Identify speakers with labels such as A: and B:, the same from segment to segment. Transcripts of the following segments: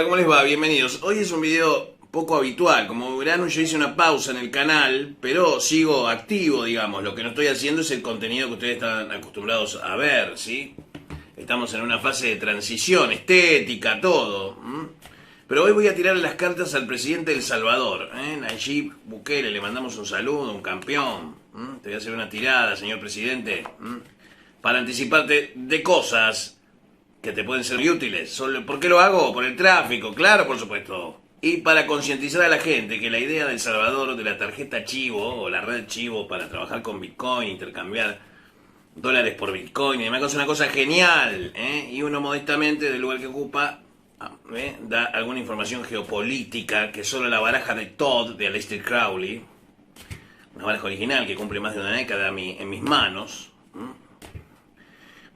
A: Hola, ¿cómo les va? Bienvenidos. Hoy es un video poco habitual. Como verán, yo hice una pausa en el canal, pero sigo activo, digamos. Lo que no estoy haciendo es el contenido que ustedes están acostumbrados a ver, ¿sí? Estamos en una fase de transición, estética, todo. Pero hoy voy a tirarle las cartas al presidente de El Salvador, Nayib Bukele. Le mandamos un saludo, un campeón. Te voy a hacer una tirada, señor presidente, para anticiparte de cosas que te pueden ser muy útiles. ¿Por qué lo hago? Por el tráfico, claro, por supuesto. Y para concientizar a la gente que la idea del Salvador de la tarjeta Chivo o la red Chivo para trabajar con Bitcoin, intercambiar dólares por Bitcoin y demás, es una cosa genial. Y uno modestamente del lugar que ocupa da alguna información geopolítica que solo la baraja de Todd de Aleister Crowley, una baraja original que cumple más de una década en mis manos.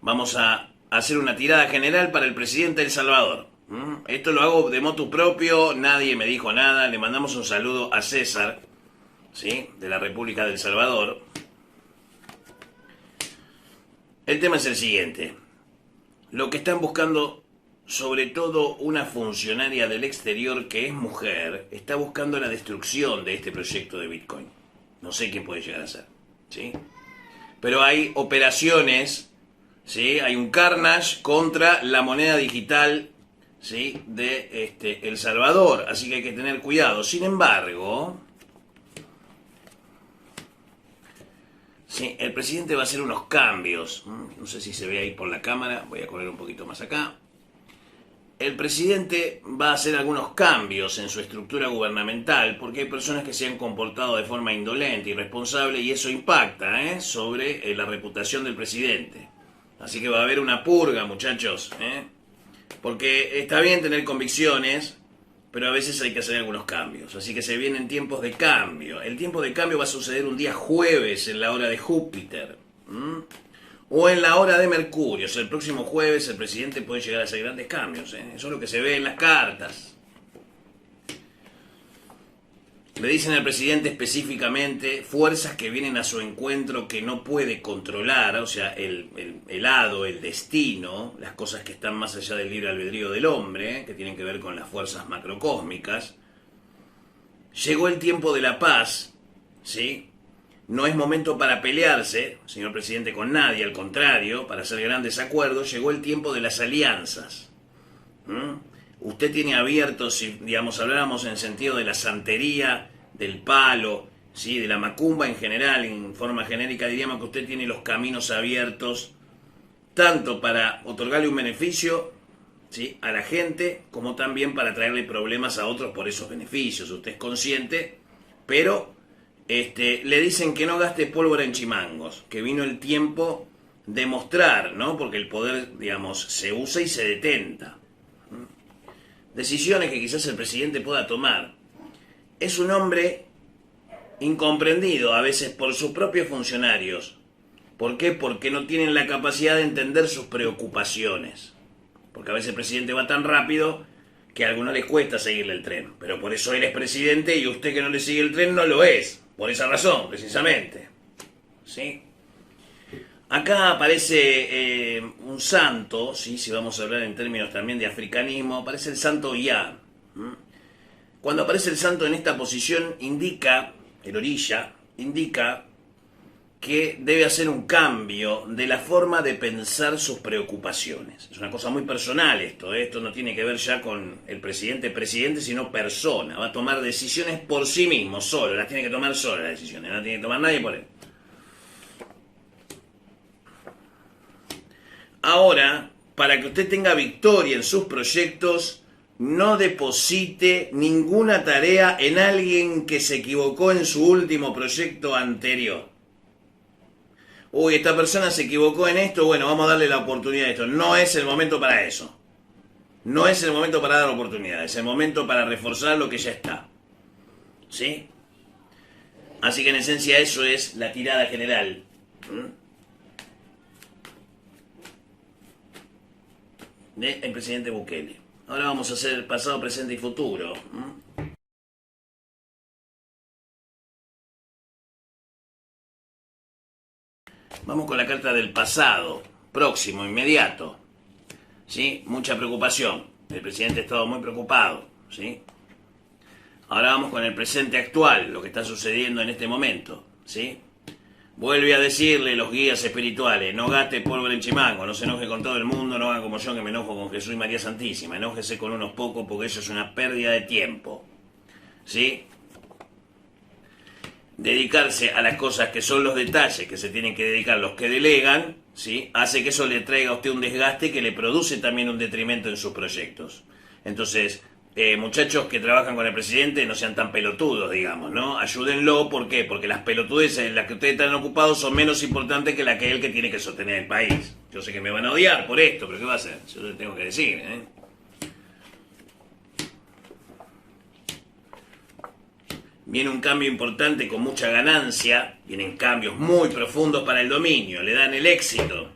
A: Vamos a hacer una tirada general para el presidente de El Salvador. Esto lo hago de motu propio, nadie me dijo nada. Le mandamos un saludo a César, ¿sí?, de la República del Salvador. El tema es el siguiente. Lo que están buscando, sobre todo una funcionaria del exterior que es mujer, está buscando la destrucción de este proyecto de Bitcoin. No sé qué puede llegar a ser, ¿sí? Pero hay operaciones, ¿sí? Hay un carnage contra la moneda digital, ¿sí?, de El Salvador, así que hay que tener cuidado. Sin embargo, sí, el presidente va a hacer unos cambios. No sé si se ve ahí por la cámara, voy a correr un poquito más acá. El presidente va a hacer algunos cambios en su estructura gubernamental porque hay personas que se han comportado de forma indolente, irresponsable, y eso impacta sobre la reputación del presidente. Así que va a haber una purga, muchachos, porque está bien tener convicciones, pero a veces hay que hacer algunos cambios. Así que se vienen tiempos de cambio. El tiempo de cambio va a suceder un día jueves en la hora de Júpiter, o en la hora de Mercurio. O sea, el próximo jueves el presidente puede llegar a hacer grandes cambios. Eso es lo que se ve en las cartas. Le dicen al presidente específicamente fuerzas que vienen a su encuentro que no puede controlar, o sea, el hado, el destino, las cosas que están más allá del libre albedrío del hombre, que tienen que ver con las fuerzas macrocósmicas. Llegó el tiempo de la paz, ¿sí? No es momento para pelearse, señor presidente, con nadie, al contrario, para hacer grandes acuerdos. Llegó el tiempo de las alianzas. Usted tiene abiertos, si digamos habláramos en sentido de la santería, del palo, ¿sí?, de la macumba en general, en forma genérica diríamos que usted tiene los caminos abiertos tanto para otorgarle un beneficio, ¿sí?, a la gente, como también para traerle problemas a otros por esos beneficios. Usted es consciente, pero le dicen que no gaste pólvora en chimangos, que vino el tiempo de mostrar, ¿no? Porque el poder, digamos, se usa y se detenta. Decisiones que quizás el presidente pueda tomar. Es un hombre incomprendido a veces por sus propios funcionarios. ¿Por qué? Porque no tienen la capacidad de entender sus preocupaciones. Porque a veces el presidente va tan rápido que a algunos les cuesta seguirle el tren. Pero por eso él es presidente y usted que no le sigue el tren no lo es. Por esa razón, precisamente. ¿Sí? Acá aparece un santo, ¿sí?, si vamos a hablar en términos también de africanismo, aparece el santo Ya. Cuando aparece el santo en esta posición, indica, el orilla, indica que debe hacer un cambio de la forma de pensar sus preocupaciones. Es una cosa muy personal esto no tiene que ver ya con el presidente, sino persona. Va a tomar decisiones por sí mismo, solo, las tiene que tomar solo las decisiones, no las tiene que tomar nadie por él. Ahora, para que usted tenga victoria en sus proyectos, no deposite ninguna tarea en alguien que se equivocó en su último proyecto anterior. Uy, esta persona se equivocó en esto, bueno, vamos a darle la oportunidad a esto. No es el momento para eso. No es el momento para dar oportunidades, es el momento para reforzar lo que ya está. ¿Sí? Así que en esencia eso es la tirada general. Del presidente Bukele. Ahora vamos a hacer pasado, presente y futuro. Vamos con la carta del pasado, próximo, inmediato. ¿Sí? Mucha preocupación. El presidente ha estado muy preocupado, ¿sí? Ahora vamos con el presente actual, lo que está sucediendo en este momento, ¿sí? Vuelve a decirle los guías espirituales: no gaste pólvora en chimango, no se enoje con todo el mundo, no haga como yo que me enojo con Jesús y María Santísima, enójese con unos pocos porque eso es una pérdida de tiempo, ¿sí? Dedicarse a las cosas que son los detalles que se tienen que dedicar los que delegan, ¿sí? Hace que eso le traiga a usted un desgaste que le produce también un detrimento en sus proyectos. Entonces, muchachos que trabajan con el presidente, no sean tan pelotudos, digamos, ¿no? Ayúdenlo, ¿por qué? Porque las pelotudeces en las que ustedes están ocupados son menos importantes que la que él que tiene que sostener el país. Yo sé que me van a odiar por esto, pero ¿qué va a hacer? Yo les tengo que decir, ¿eh? Viene un cambio importante con mucha ganancia, vienen cambios muy profundos para el dominio, le dan el éxito.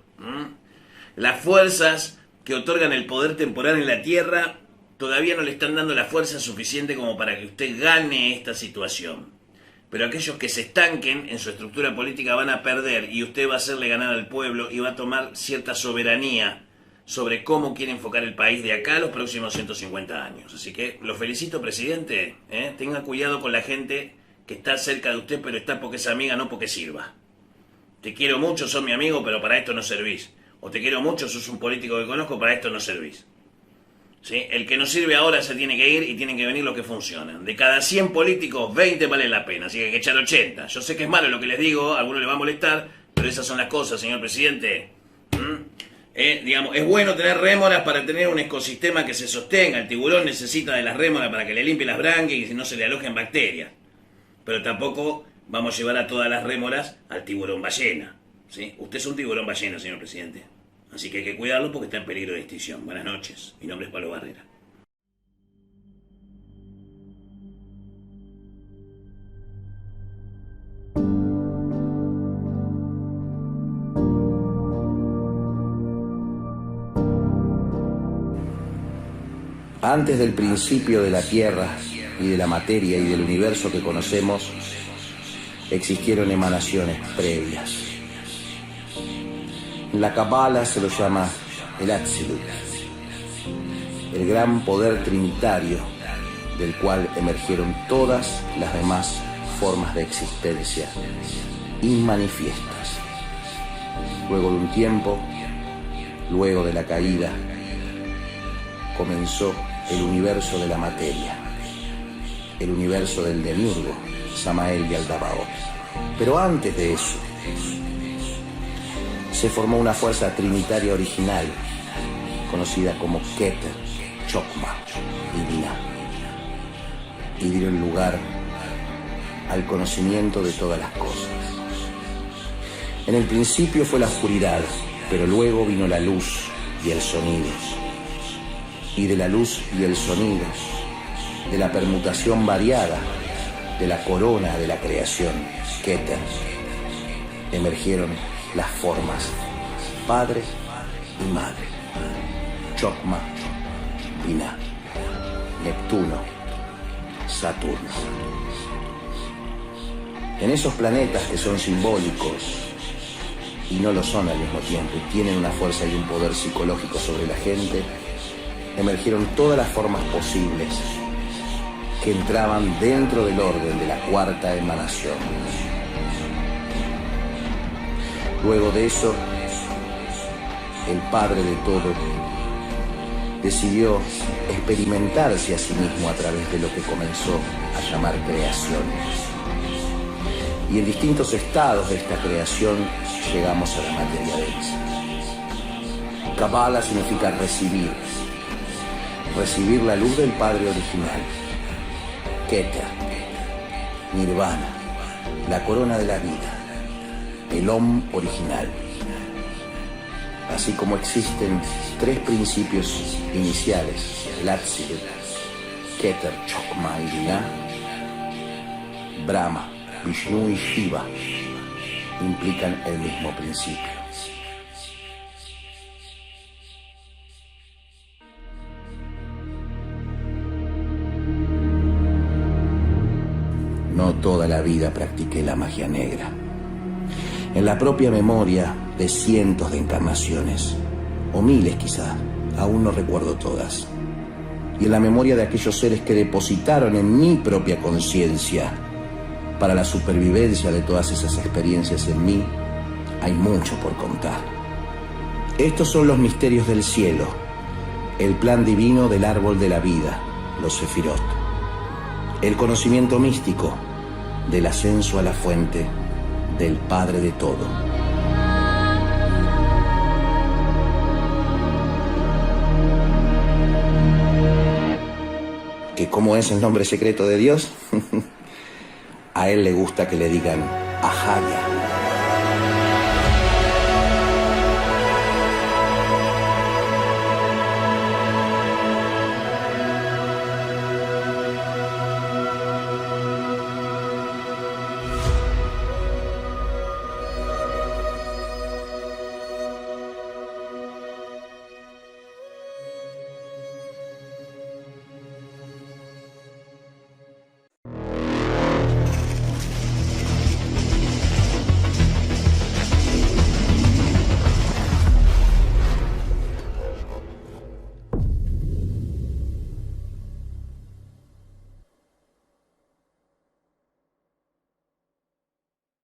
A: Las fuerzas que otorgan el poder temporal en la tierra todavía no le están dando la fuerza suficiente como para que usted gane esta situación. Pero aquellos que se estanquen en su estructura política van a perder y usted va a hacerle ganar al pueblo y va a tomar cierta soberanía sobre cómo quiere enfocar el país de acá a los próximos 150 años. Así que lo felicito, presidente. Tenga cuidado con la gente que está cerca de usted, pero está porque es amiga, no porque sirva. Te quiero mucho, sos mi amigo, pero para esto no servís. O te quiero mucho, sos un político que conozco, para esto no servís. ¿Sí? El que no sirve ahora se tiene que ir y tienen que venir los que funcionan. De cada 100 políticos, 20 valen la pena, así que hay que echar 80. Yo sé que es malo lo que les digo, a algunos les va a molestar, pero esas son las cosas, señor presidente. Digamos, es bueno tener rémoras para tener un ecosistema que se sostenga. El tiburón necesita de las rémoras para que le limpie las branquias y no se le alojen bacterias. Pero tampoco vamos a llevar a todas las rémoras al tiburón ballena, ¿sí? Usted es un tiburón ballena, señor presidente. Así que hay que cuidarlo porque está en peligro de extinción. Buenas noches. Mi nombre es Pablo Barrera.
B: Antes del principio de la Tierra y de la materia y del universo que conocemos, existieron emanaciones previas. En la Kabbalah se lo llama el Atzilut, el gran poder trinitario del cual emergieron todas las demás formas de existencia inmanifiestas. Luego de un tiempo, luego de la caída, comenzó el universo de la materia, el universo del demiurgo, Samael y Aldabaoth. Pero antes de eso, se formó una fuerza trinitaria original, conocida como Keter, Chokmah y Binah, y dieron lugar al conocimiento de todas las cosas. En el principio fue la oscuridad, pero luego vino la luz y el sonido. Y de la luz y el sonido, de la permutación variada de la corona de la creación, Keter, emergieron las formas padre y madre, Chokmah, Binah, Neptuno, Saturno. En esos planetas que son simbólicos y no lo son al mismo tiempo y tienen una fuerza y un poder psicológico sobre la gente, emergieron todas las formas posibles que entraban dentro del orden de la cuarta emanación. Luego de eso, el Padre de todo decidió experimentarse a sí mismo a través de lo que comenzó a llamar creación. Y en distintos estados de esta creación llegamos a la materia densa. Kabbalah significa recibir la luz del Padre original, Keter, Nirvana, la corona de la vida, el Om original. Así como existen tres principios iniciales, el Atzilut, Keter, Chokmah y Binah, Brahma, Vishnu y Shiva implican el mismo principio. No toda la vida practiqué la magia negra. En la propia memoria de cientos de encarnaciones, o miles quizá, aún no recuerdo todas. y en la memoria de aquellos seres que depositaron en mi propia conciencia para la supervivencia de todas esas experiencias en mí, hay mucho por contar. Estos son los misterios del cielo, el plan divino del árbol de la vida, los sefirot, el conocimiento místico del ascenso a la fuente del Padre de todo. ¿Que cómo es el nombre secreto de Dios? A él le gusta que le digan Ahaya.